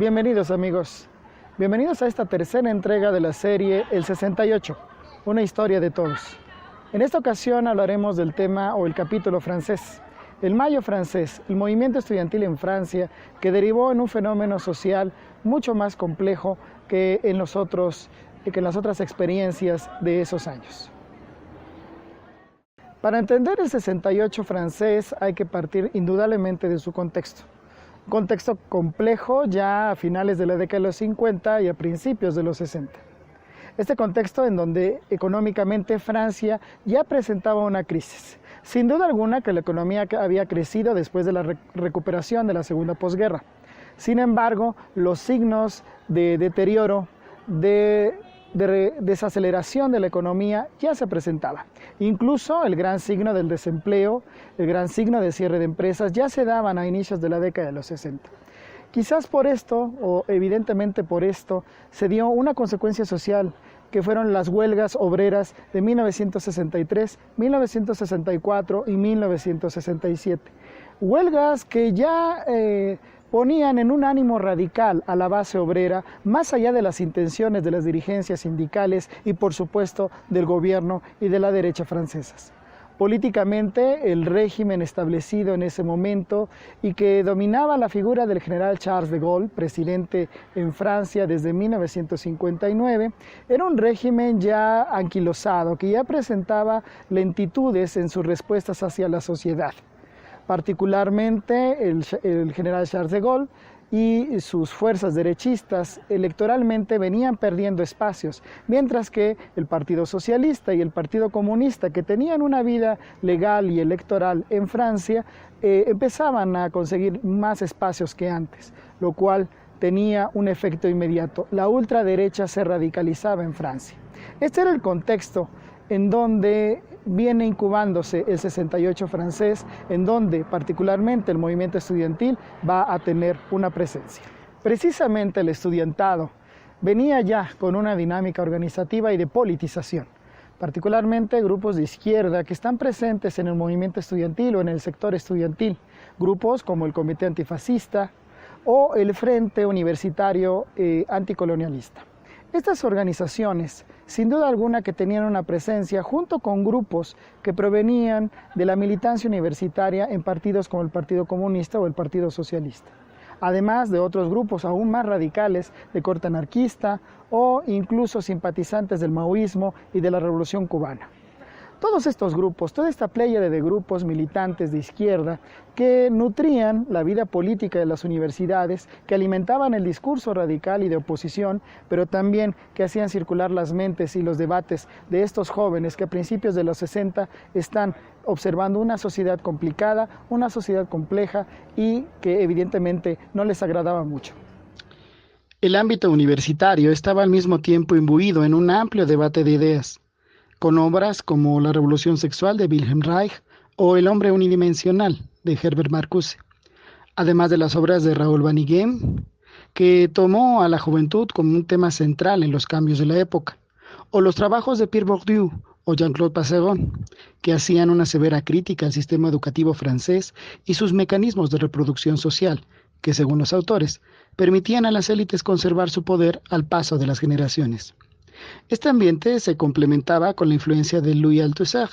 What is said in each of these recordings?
Bienvenidos amigos, bienvenidos a esta tercera entrega de la serie El 68, una historia de todos. En esta ocasión hablaremos del tema o el capítulo francés, el Mayo francés, el movimiento estudiantil en Francia que derivó en un fenómeno social mucho más complejo que en las otras experiencias de esos años. Para entender el 68 francés hay que partir indudablemente de su contexto. Un contexto complejo ya a finales de la década de los 50 y a principios de los 60. Este contexto en donde económicamente Francia ya presentaba una crisis. Sin duda alguna que la economía había crecido después de la recuperación de la segunda posguerra. Sin embargo, los signos de deterioro, de desaceleración de la economía ya se presentaba. Incluso el gran signo del desempleo, el gran signo de cierre de empresas ya se daban a inicios de la década de los 60. Quizás por esto, o evidentemente por esto, se dio una consecuencia social que fueron las huelgas obreras de 1963, 1964 y 1967. Huelgas que ya ponían en un ánimo radical a la base obrera, más allá de las intenciones de las dirigencias sindicales y por supuesto del gobierno y de la derecha francesas. Políticamente, el régimen establecido en ese momento y que dominaba la figura del general Charles de Gaulle, presidente en Francia desde 1959, era un régimen ya anquilosado, que ya presentaba lentitudes en sus respuestas hacia la sociedad. Particularmente el general Charles de Gaulle y sus fuerzas derechistas electoralmente venían perdiendo espacios, mientras que el Partido Socialista y el Partido Comunista, que tenían una vida legal y electoral en Francia, empezaban a conseguir más espacios que antes, lo cual tenía un efecto inmediato. La ultraderecha se radicalizaba en Francia. Este era el contexto en donde viene incubándose el 68 francés, en donde particularmente el movimiento estudiantil va a tener una presencia. Precisamente el estudiantado venía ya con una dinámica organizativa y de politización, particularmente grupos de izquierda que están presentes en el movimiento estudiantil o en el sector estudiantil, grupos como el Comité Antifascista o el Frente Universitario Anticolonialista. Estas organizaciones, sin duda alguna que tenían una presencia junto con grupos que provenían de la militancia universitaria en partidos como el Partido Comunista o el Partido Socialista, además de otros grupos aún más radicales de corte anarquista o incluso simpatizantes del maoísmo y de la Revolución Cubana. Todos estos grupos, toda esta pléyade de grupos militantes de izquierda que nutrían la vida política de las universidades, que alimentaban el discurso radical y de oposición, pero también que hacían circular las mentes y los debates de estos jóvenes que a principios de los 60 están observando una sociedad complicada, una sociedad compleja y que evidentemente no les agradaba mucho. El ámbito universitario estaba al mismo tiempo imbuido en un amplio debate de ideas, con obras como La Revolución Sexual de Wilhelm Reich o El Hombre Unidimensional de Herbert Marcuse, además de las obras de Raoul Vaneigem, que tomó a la juventud como un tema central en los cambios de la época, o los trabajos de Pierre Bourdieu o Jean-Claude Passeron, que hacían una severa crítica al sistema educativo francés y sus mecanismos de reproducción social, que según los autores, permitían a las élites conservar su poder al paso de las generaciones. Este ambiente se complementaba con la influencia de Louis Althusser,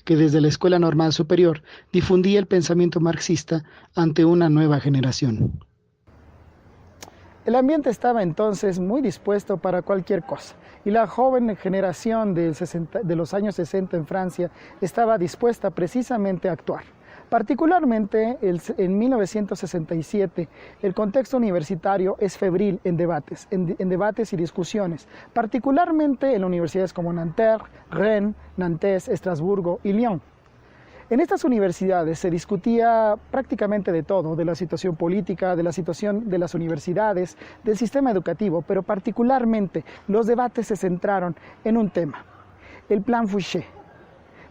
que desde la Escuela Normal Superior difundía el pensamiento marxista ante una nueva generación. El ambiente estaba entonces muy dispuesto para cualquier cosa, y la joven generación de los años 60 en Francia estaba dispuesta precisamente a actuar. Particularmente en 1967, el contexto universitario es febril en debates y discusiones, particularmente en universidades como Nanterre, Rennes, Nantes, Estrasburgo y Lyon. En estas universidades se discutía prácticamente de todo, de la situación política, de la situación de las universidades, del sistema educativo, pero particularmente los debates se centraron en un tema, el Plan Fouché.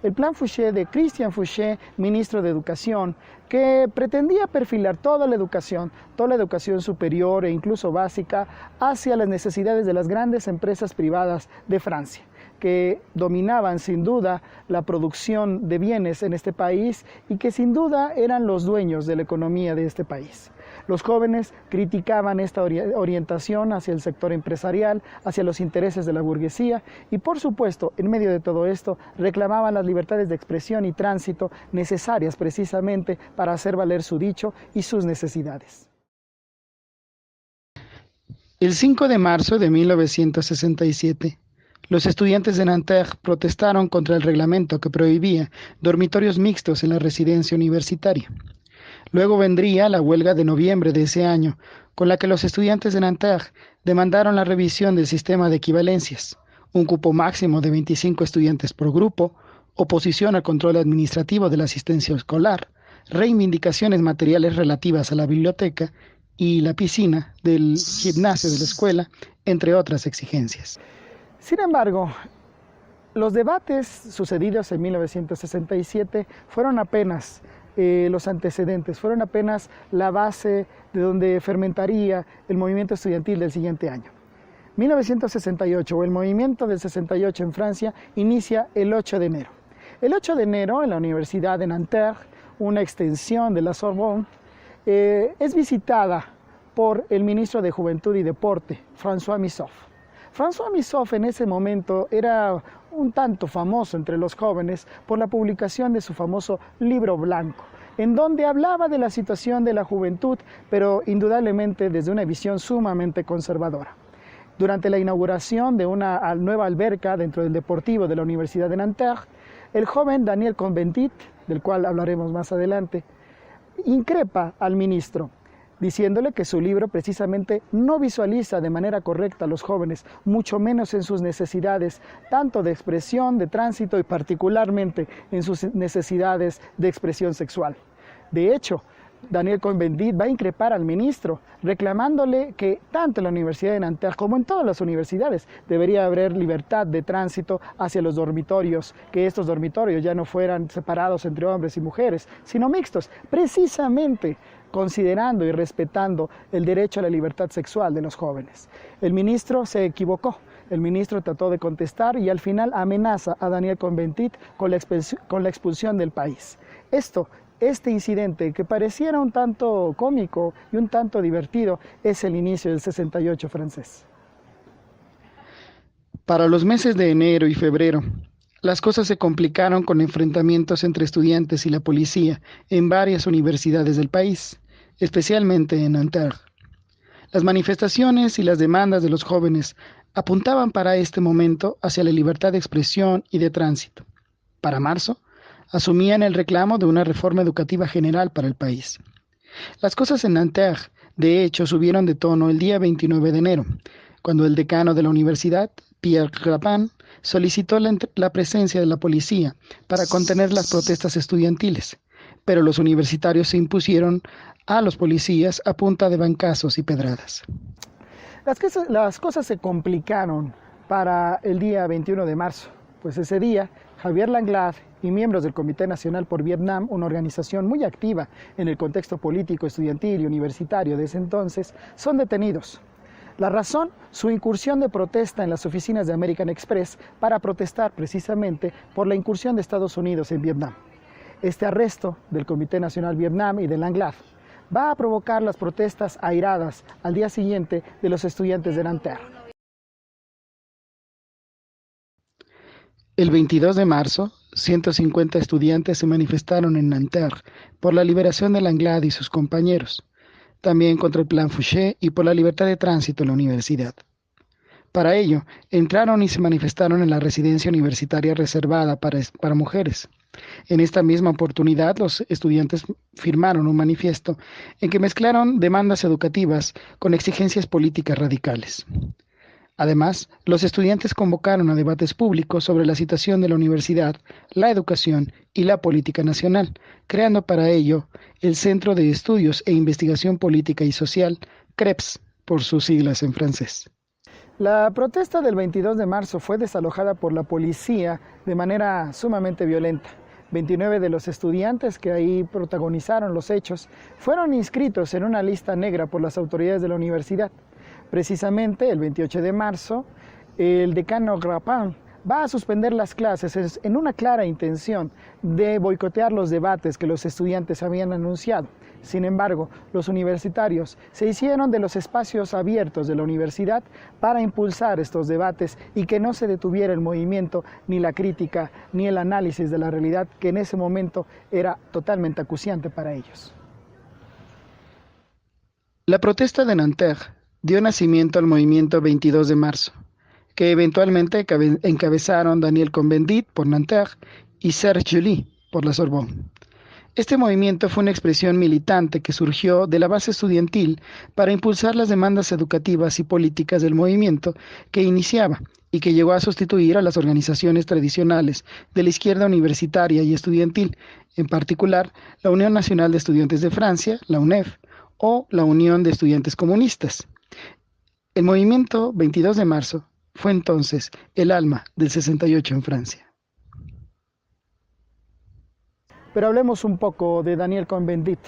El Plan Fouché de Christian Fouché, ministro de Educación, que pretendía perfilar toda la educación superior e incluso básica, hacia las necesidades de las grandes empresas privadas de Francia, que dominaban sin duda la producción de bienes en este país y que sin duda eran los dueños de la economía de este país. Los jóvenes criticaban esta orientación hacia el sector empresarial, hacia los intereses de la burguesía y, por supuesto, en medio de todo esto, reclamaban las libertades de expresión y tránsito necesarias precisamente para hacer valer su dicho y sus necesidades. El 5 de marzo de 1967, los estudiantes de Nanterre protestaron contra el reglamento que prohibía dormitorios mixtos en la residencia universitaria. Luego vendría la huelga de noviembre de ese año, con la que los estudiantes de Nanterre demandaron la revisión del sistema de equivalencias, un cupo máximo de 25 estudiantes por grupo, oposición al control administrativo de la asistencia escolar, reivindicaciones materiales relativas a la biblioteca y la piscina del gimnasio de la escuela, entre otras exigencias. Sin embargo, los debates sucedidos en 1967 fueron apenas los antecedentes, fueron apenas la base de donde fermentaría el movimiento estudiantil del siguiente año. 1968, o el movimiento del 68 en Francia, inicia el 8 de enero. El 8 de enero, en la Universidad de Nanterre, una extensión de la Sorbonne, es visitada por el ministro de Juventud y Deporte, François Missoff. François Missoff en ese momento era un tanto famoso entre los jóvenes por la publicación de su famoso libro blanco, en donde hablaba de la situación de la juventud, pero indudablemente desde una visión sumamente conservadora. Durante la inauguración de una nueva alberca dentro del Deportivo de la Universidad de Nanterre, el joven Daniel Cohn-Bendit, del cual hablaremos más adelante, increpa al ministro, diciéndole que su libro precisamente no visualiza de manera correcta a los jóvenes, mucho menos en sus necesidades, tanto de expresión, de tránsito y particularmente en sus necesidades de expresión sexual. De hecho, Daniel Cohn-Bendit va a increpar al ministro, reclamándole que tanto en la Universidad de Nanterre como en todas las universidades debería haber libertad de tránsito hacia los dormitorios, que estos dormitorios ya no fueran separados entre hombres y mujeres, sino mixtos, precisamente considerando y respetando el derecho a la libertad sexual de los jóvenes. El ministro se equivocó. El ministro trató de contestar y al final amenaza a Daniel Cohn-Bendit con la expulsión del país. Este incidente, que pareciera un tanto cómico y un tanto divertido, es el inicio del 68 francés. Para los meses de enero y febrero, las cosas se complicaron con enfrentamientos entre estudiantes y la policía en varias universidades del país, especialmente en Nanterre. Las manifestaciones y las demandas de los jóvenes apuntaban para este momento hacia la libertad de expresión y de tránsito. Para marzo, asumían el reclamo de una reforma educativa general para el país. Las cosas en Nanterre, de hecho, subieron de tono el día 29 de enero, cuando el decano de la universidad, Pierre Rapin, solicitó la presencia de la policía para contener las protestas estudiantiles, pero los universitarios se impusieron a los policías a punta de bancazos y pedradas. Las cosas se complicaron para el día 21 de marzo, pues ese día Javier Langlade y miembros del Comité Nacional por Vietnam, una organización muy activa en el contexto político, estudiantil y universitario de ese entonces, son detenidos. La razón, su incursión de protesta en las oficinas de American Express para protestar precisamente por la incursión de Estados Unidos en Vietnam. Este arresto del Comité Nacional Vietnam y de Langlade va a provocar las protestas airadas al día siguiente de los estudiantes de Nanterre. El 22 de marzo, 150 estudiantes se manifestaron en Nanterre por la liberación de Langlade y sus compañeros, también contra el Plan Fouché y por la libertad de tránsito en la universidad. Para ello, entraron y se manifestaron en la residencia universitaria reservada para mujeres. En esta misma oportunidad, los estudiantes firmaron un manifiesto en que mezclaron demandas educativas con exigencias políticas radicales. Además, los estudiantes convocaron a debates públicos sobre la situación de la universidad, la educación y la política nacional, creando para ello el Centro de Estudios e Investigación Política y Social, CREPS, por sus siglas en francés. La protesta del 22 de marzo fue desalojada por la policía de manera sumamente violenta. 29 de los estudiantes que ahí protagonizaron los hechos fueron inscritos en una lista negra por las autoridades de la universidad. Precisamente el 28 de marzo, el decano Rapin va a suspender las clases en una clara intención de boicotear los debates que los estudiantes habían anunciado. Sin embargo, los universitarios se hicieron de los espacios abiertos de la universidad para impulsar estos debates y que no se detuviera el movimiento, ni la crítica, ni el análisis de la realidad que en ese momento era totalmente acuciante para ellos. La protesta de Nanterre dio nacimiento al movimiento 22 de marzo, que eventualmente encabezaron Daniel Cohn-Bendit por Nanterre y Serge July por la Sorbonne. Este movimiento fue una expresión militante que surgió de la base estudiantil para impulsar las demandas educativas y políticas del movimiento que iniciaba y que llegó a sustituir a las organizaciones tradicionales de la izquierda universitaria y estudiantil, en particular la Unión Nacional de Estudiantes de Francia, la UNEF, o la Unión de Estudiantes Comunistas. El movimiento 22 de marzo fue entonces el alma del 68 en Francia. Pero hablemos un poco de Daniel Cohn-Bendit,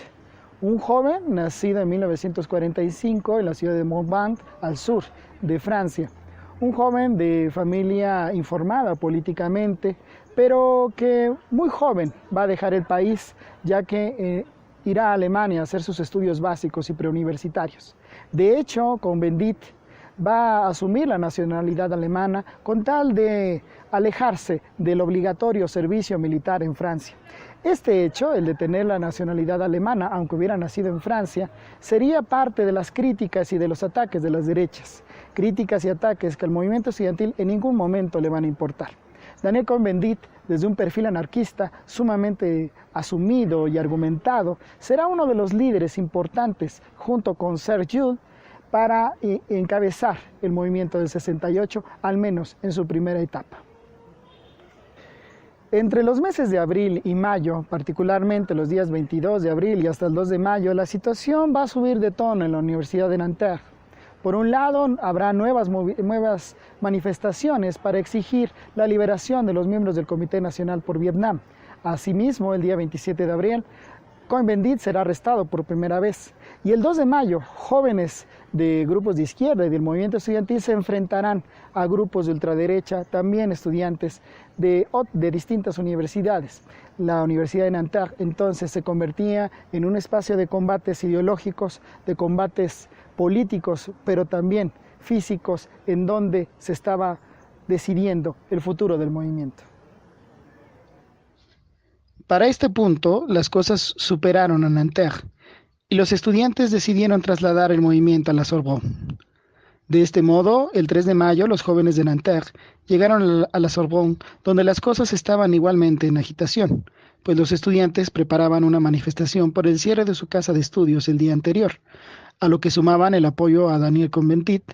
un joven nacido en 1945 en la ciudad de Montbard, al sur de Francia. Un joven de familia informada políticamente, pero que muy joven va a dejar el país, ya que irá a Alemania a hacer sus estudios básicos y preuniversitarios. De hecho, Cohn-Bendit va a asumir la nacionalidad alemana con tal de alejarse del obligatorio servicio militar en Francia. Este hecho, el de tener la nacionalidad alemana, aunque hubiera nacido en Francia, sería parte de las críticas y de los ataques de las derechas. Críticas y ataques que al movimiento estudiantil en ningún momento le van a importar. Daniel Cohn-Bendit, desde un perfil anarquista sumamente asumido y argumentado, será uno de los líderes importantes, junto con Serge Jules, para encabezar el movimiento del 68, al menos en su primera etapa. Entre los meses de abril y mayo, particularmente los días 22 de abril y hasta el 2 de mayo, la situación va a subir de tono en la Universidad de Nanterre. Por un lado, habrá nuevas manifestaciones para exigir la liberación de los miembros del Comité Nacional por Vietnam. Asimismo, el día 27 de abril, Cohn-Bendit será arrestado por primera vez. Y el 2 de mayo, jóvenes de grupos de izquierda y del movimiento estudiantil se enfrentarán a grupos de ultraderecha, también estudiantes de distintas universidades. La Universidad de Nanterre entonces se convertía en un espacio de combates ideológicos, de combates políticos, pero también físicos, en donde se estaba decidiendo el futuro del movimiento. Para este punto, las cosas superaron a Nanterre y los estudiantes decidieron trasladar el movimiento a la Sorbonne. De este modo, el 3 de mayo, los jóvenes de Nanterre llegaron a la Sorbonne, donde las cosas estaban igualmente en agitación, pues los estudiantes preparaban una manifestación por el cierre de su casa de estudios el día anterior, a lo que sumaban el apoyo a Daniel Cohn-Bendit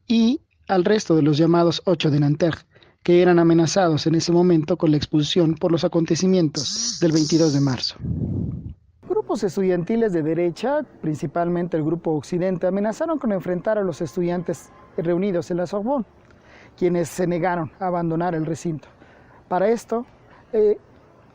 y al resto de los llamados 8 de Nanterre, que eran amenazados en ese momento con la expulsión por los acontecimientos del 22 de marzo. Grupos estudiantiles de derecha, principalmente el Grupo Occidente, amenazaron con enfrentar a los estudiantes reunidos en la Sorbonne, quienes se negaron a abandonar el recinto. Para esto,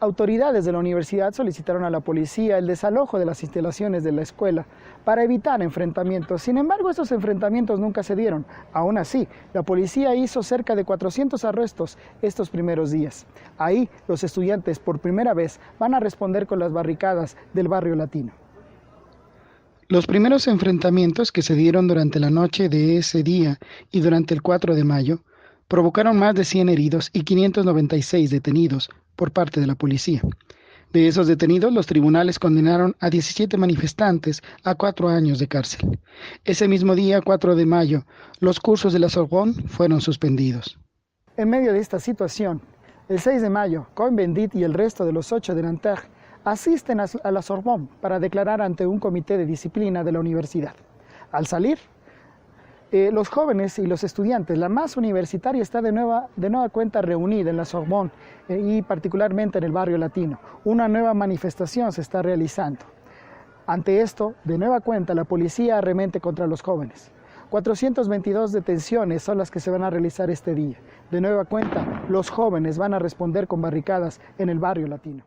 autoridades de la universidad solicitaron a la policía el desalojo de las instalaciones de la escuela para evitar enfrentamientos. Sin embargo, estos enfrentamientos nunca se dieron. Aún así, la policía hizo cerca de 400 arrestos estos primeros días. Ahí, los estudiantes por primera vez van a responder con las barricadas del barrio latino. Los primeros enfrentamientos que se dieron durante la noche de ese día y durante el 4 de mayo provocaron más de 100 heridos y 596 detenidos por parte de la policía. De esos detenidos, los tribunales condenaron a 17 manifestantes a 4 años de cárcel. Ese mismo día, 4 de mayo, los cursos de la Sorbonne fueron suspendidos. En medio de esta situación, el 6 de mayo, Cohn-Bendit y el resto de los 8 de Nanterre asisten a la Sorbonne para declarar ante un comité de disciplina de la universidad. Al salir, los jóvenes y los estudiantes, la masa universitaria está de nueva cuenta reunida en la Sorbonne y particularmente en el barrio latino. Una nueva manifestación se está realizando. Ante esto, de nueva cuenta, la policía arremete contra los jóvenes. 422 detenciones son las que se van a realizar este día. De nueva cuenta, los jóvenes van a responder con barricadas en el barrio latino.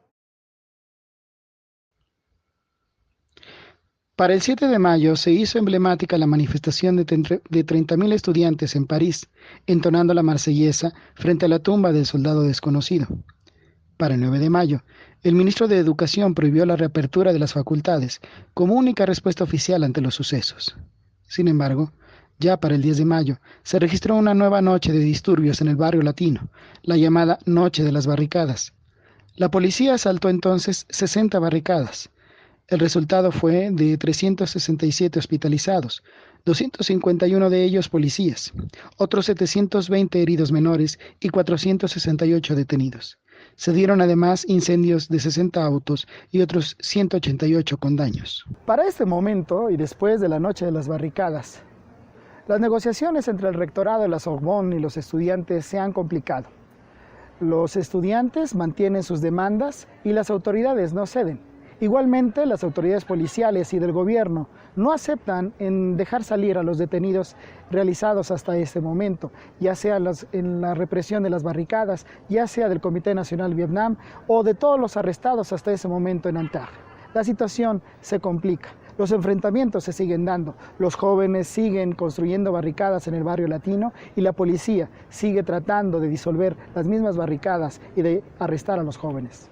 Para el 7 de mayo se hizo emblemática la manifestación de 30.000 estudiantes en París, entonando la Marsellesa frente a la tumba del soldado desconocido. Para el 9 de mayo, el ministro de Educación prohibió la reapertura de las facultades como única respuesta oficial ante los sucesos. Sin embargo, ya para el 10 de mayo se registró una nueva noche de disturbios en el barrio latino, la llamada Noche de las Barricadas. La policía asaltó entonces 60 barricadas. El resultado fue de 367 hospitalizados, 251 de ellos policías, otros 720 heridos menores y 468 detenidos. Se dieron además incendios de 60 autos y otros 188 con daños. Para este momento, y después de la Noche de las Barricadas, las negociaciones entre el rectorado de la Sorbonne y los estudiantes se han complicado. Los estudiantes mantienen sus demandas y las autoridades no ceden. Igualmente, las autoridades policiales y del gobierno no aceptan en dejar salir a los detenidos realizados hasta este momento, ya sea en la represión de las barricadas, ya sea del Comité Nacional Vietnam o de todos los arrestados hasta ese momento en Antag. La situación se complica. Los enfrentamientos se siguen dando, los jóvenes siguen construyendo barricadas en el barrio latino y la policía sigue tratando de disolver las mismas barricadas y de arrestar a los jóvenes.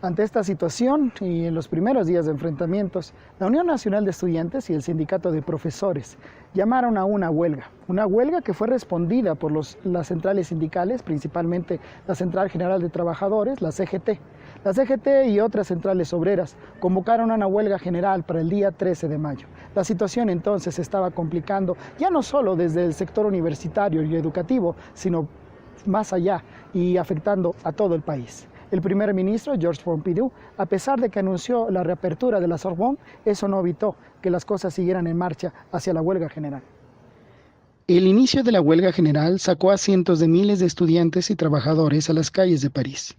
Ante esta situación y en los primeros días de enfrentamientos, la Unión Nacional de Estudiantes y el Sindicato de Profesores llamaron a una huelga que fue respondida por las centrales sindicales, principalmente la Central General de Trabajadores, la CGT. La CGT y otras centrales obreras convocaron a una huelga general para el día 13 de mayo. La situación entonces se estaba complicando, ya no solo desde el sector universitario y educativo, sino más allá y afectando a todo el país. El primer ministro, Georges Pompidou, a pesar de que anunció la reapertura de la Sorbonne, eso no evitó que las cosas siguieran en marcha hacia la huelga general. El inicio de la huelga general sacó a cientos de miles de estudiantes y trabajadores a las calles de París.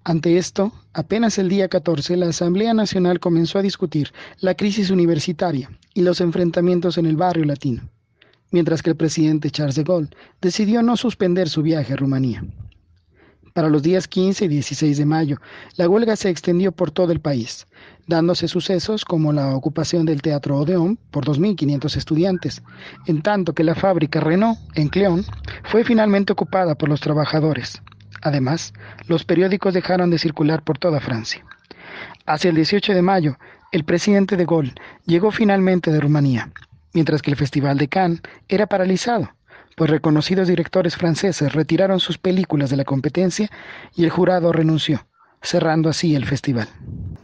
Ante esto, apenas el día 14, la Asamblea Nacional comenzó a discutir la crisis universitaria y los enfrentamientos en el barrio latino, mientras que el presidente Charles de Gaulle decidió no suspender su viaje a Rumanía. Para los días 15 y 16 de mayo, la huelga se extendió por todo el país, dándose sucesos como la ocupación del Teatro Odeón por 2.500 estudiantes, en tanto que la fábrica Renault, en Cleón, fue finalmente ocupada por los trabajadores. Además, los periódicos dejaron de circular por toda Francia. Hacia el 18 de mayo, el presidente de Gaulle llegó finalmente de Rumanía, mientras que el Festival de Cannes era paralizado, pues reconocidos directores franceses retiraron sus películas de la competencia y el jurado renunció, cerrando así el festival.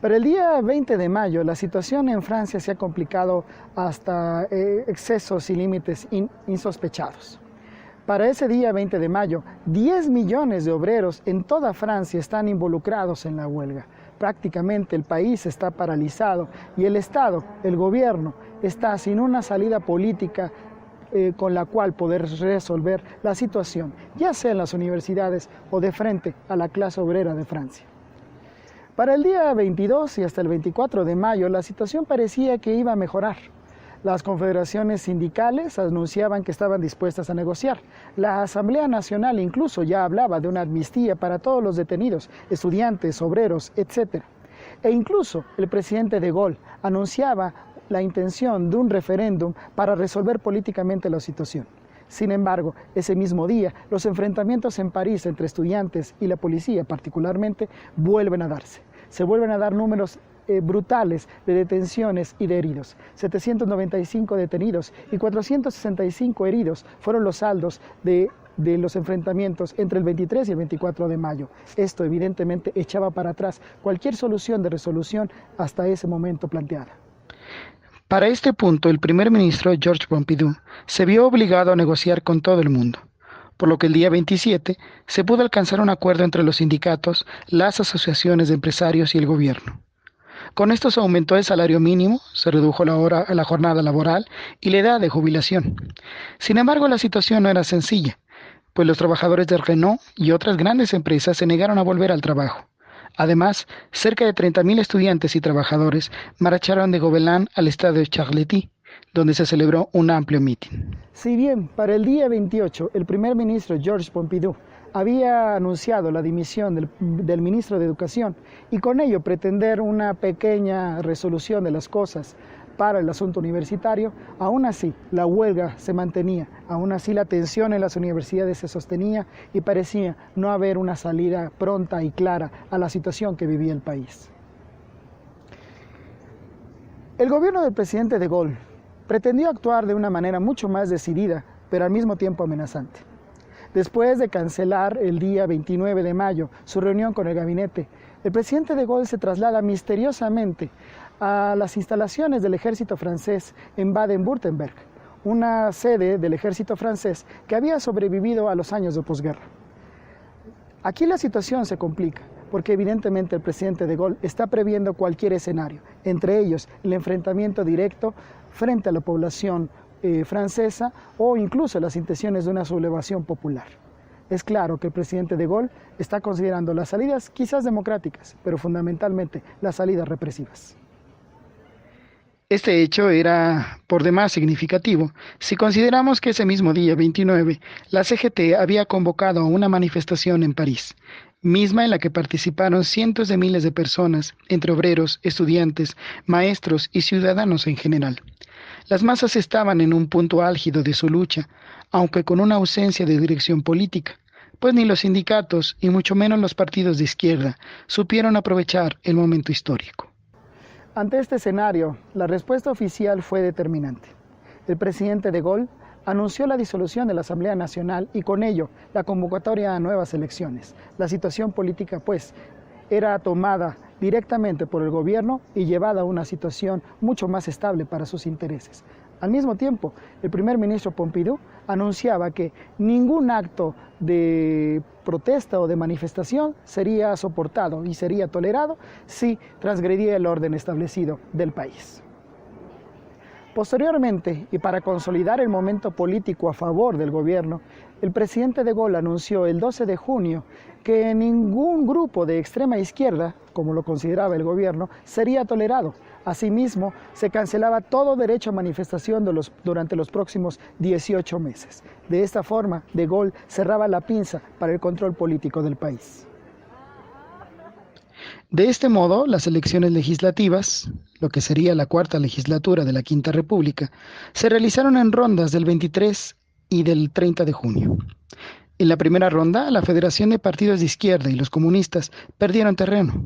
Para el día 20 de mayo, la situación en Francia se ha complicado hasta excesos y límites insospechados. Para ese día 20 de mayo, 10 millones de obreros en toda Francia están involucrados en la huelga. Prácticamente el país está paralizado y el Estado, el gobierno, está sin una salida política con la cual poder resolver la situación, ya sea en las universidades o de frente a la clase obrera de Francia. Para el día 22 y hasta el 24 de mayo, la situación parecía que iba a mejorar. Las confederaciones sindicales anunciaban que estaban dispuestas a negociar. La Asamblea Nacional incluso ya hablaba de una amnistía para todos los detenidos, estudiantes, obreros, etc. E incluso el presidente de Gaulle anunciaba la intención de un referéndum para resolver políticamente la situación. Sin embargo, ese mismo día, los enfrentamientos en París entre estudiantes y la policía particularmente vuelven a darse. Se vuelven a dar números brutales de detenciones y de heridos. 795 detenidos y 465 heridos fueron los saldos de los enfrentamientos entre el 23 y el 24 de mayo. Esto evidentemente echaba para atrás cualquier solución de resolución hasta ese momento planteada. Para este punto, el primer ministro Georges Pompidou se vio obligado a negociar con todo el mundo, por lo que el día 27 se pudo alcanzar un acuerdo entre los sindicatos, las asociaciones de empresarios y el gobierno. Con esto se aumentó el salario mínimo, se redujo la jornada laboral y la edad de jubilación. Sin embargo, la situación no era sencilla, pues los trabajadores de Renault y otras grandes empresas se negaron a volver al trabajo. Además, cerca de 30.000 estudiantes y trabajadores marcharon de Gobelin al estadio Charléty, donde se celebró un amplio mitin. Si bien para el día 28 el primer ministro Georges Pompidou había anunciado la dimisión del ministro de Educación y con ello pretender una pequeña resolución de las cosas para el asunto universitario, aún así la huelga se mantenía, aún así la tensión en las universidades se sostenía y parecía no haber una salida pronta y clara a la situación que vivía el país. El gobierno del presidente de Gaulle pretendió actuar de una manera mucho más decidida, pero al mismo tiempo amenazante. Después de cancelar el día 29 de mayo su reunión con el gabinete, el presidente de Gaulle se traslada misteriosamente a las instalaciones del ejército francés en Baden-Württemberg, una sede del ejército francés que había sobrevivido a los años de posguerra. Aquí la situación se complica, porque evidentemente el presidente de Gaulle está previendo cualquier escenario, entre ellos el enfrentamiento directo frente a la población francesa o incluso las intenciones de una sublevación popular. Es claro que el presidente de Gaulle está considerando las salidas quizás democráticas, pero fundamentalmente las salidas represivas. Este hecho era por demás significativo si consideramos que ese mismo día 29 la CGT había convocado a una manifestación en París, misma en la que participaron cientos de miles de personas, entre obreros, estudiantes, maestros y ciudadanos en general. Las masas estaban en un punto álgido de su lucha, aunque con una ausencia de dirección política, pues ni los sindicatos y mucho menos los partidos de izquierda supieron aprovechar el momento histórico. Ante este escenario, la respuesta oficial fue determinante. El presidente de Gaulle anunció la disolución de la Asamblea Nacional y con ello la convocatoria a nuevas elecciones. La situación política, pues, era tomada directamente por el gobierno y llevada a una situación mucho más estable para sus intereses. Al mismo tiempo, el primer ministro Pompidou anunciaba que ningún acto de protesta o de manifestación sería soportado y sería tolerado si transgredía el orden establecido del país. Posteriormente, y para consolidar el momento político a favor del gobierno, el presidente de Gaulle anunció el 12 de junio que ningún grupo de extrema izquierda, como lo consideraba el gobierno, sería tolerado. Asimismo, se cancelaba todo derecho a manifestación durante los próximos 18 meses. De esta forma, de Gaulle cerraba la pinza para el control político del país. De este modo, las elecciones legislativas, lo que sería la cuarta legislatura de la Quinta República, se realizaron en rondas del 23 y del 30 de junio. En la primera ronda, la Federación de Partidos de Izquierda y los comunistas perdieron terreno.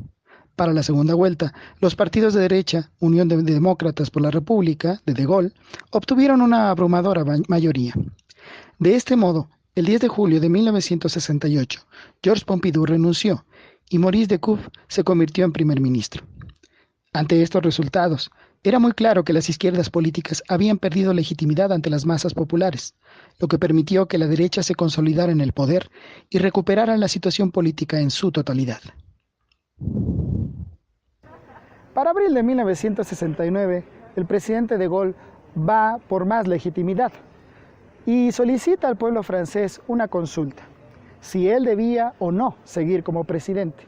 Para la segunda vuelta, los partidos de derecha, Unión de Demócratas por la República, de Gaulle, obtuvieron una abrumadora mayoría. De este modo, el 10 de julio de 1968, Georges Pompidou renunció y Maurice Decoux se convirtió en primer ministro. Ante estos resultados, era muy claro que las izquierdas políticas habían perdido legitimidad ante las masas populares, lo que permitió que la derecha se consolidara en el poder y recuperara la situación política en su totalidad. Para abril de 1969, el presidente de Gaulle va por más legitimidad y solicita al pueblo francés una consulta, si él debía o no seguir como presidente.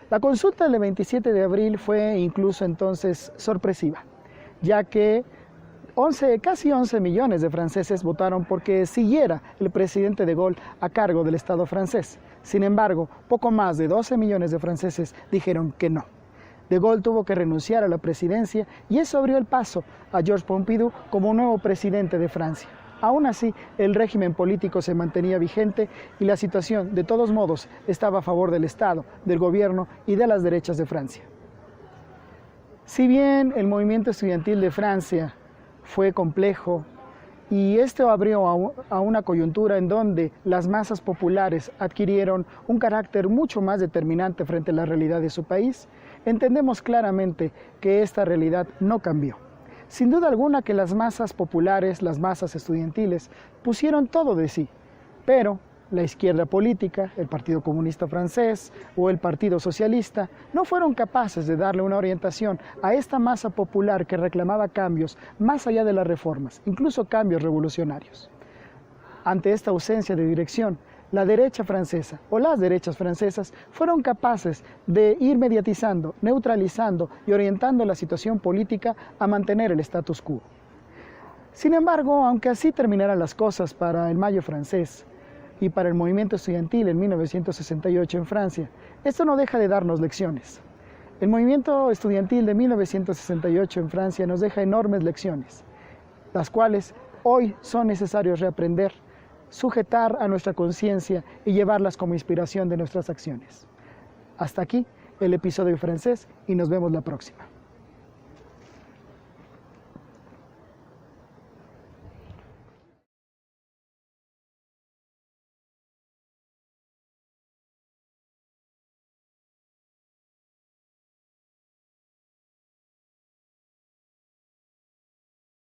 La consulta del 27 de abril fue incluso entonces sorpresiva, ya que casi 11 millones de franceses votaron porque siguiera el presidente de Gaulle a cargo del Estado francés. Sin embargo, poco más de 12 millones de franceses dijeron que no. De Gaulle tuvo que renunciar a la presidencia y eso abrió el paso a Georges Pompidou como nuevo presidente de Francia. Aún así, el régimen político se mantenía vigente y la situación, de todos modos, estaba a favor del Estado, del gobierno y de las derechas de Francia. Si bien el movimiento estudiantil de Francia fue complejo y esto abrió a una coyuntura en donde las masas populares adquirieron un carácter mucho más determinante frente a la realidad de su país, entendemos claramente que esta realidad no cambió. Sin duda alguna que las masas populares, las masas estudiantiles, pusieron todo de sí, pero la izquierda política, el Partido Comunista Francés o el Partido Socialista, no fueron capaces de darle una orientación a esta masa popular que reclamaba cambios más allá de las reformas, incluso cambios revolucionarios. Ante esta ausencia de dirección, la derecha francesa o las derechas francesas fueron capaces de ir mediatizando, neutralizando y orientando la situación política a mantener el status quo. Sin embargo, aunque así terminaran las cosas para el Mayo francés, y para el movimiento estudiantil en 1968 en Francia, esto no deja de darnos lecciones. El movimiento estudiantil de 1968 en Francia nos deja enormes lecciones, las cuales hoy son necesarios reaprender, sujetar a nuestra conciencia y llevarlas como inspiración de nuestras acciones. Hasta aquí el episodio francés y nos vemos la próxima.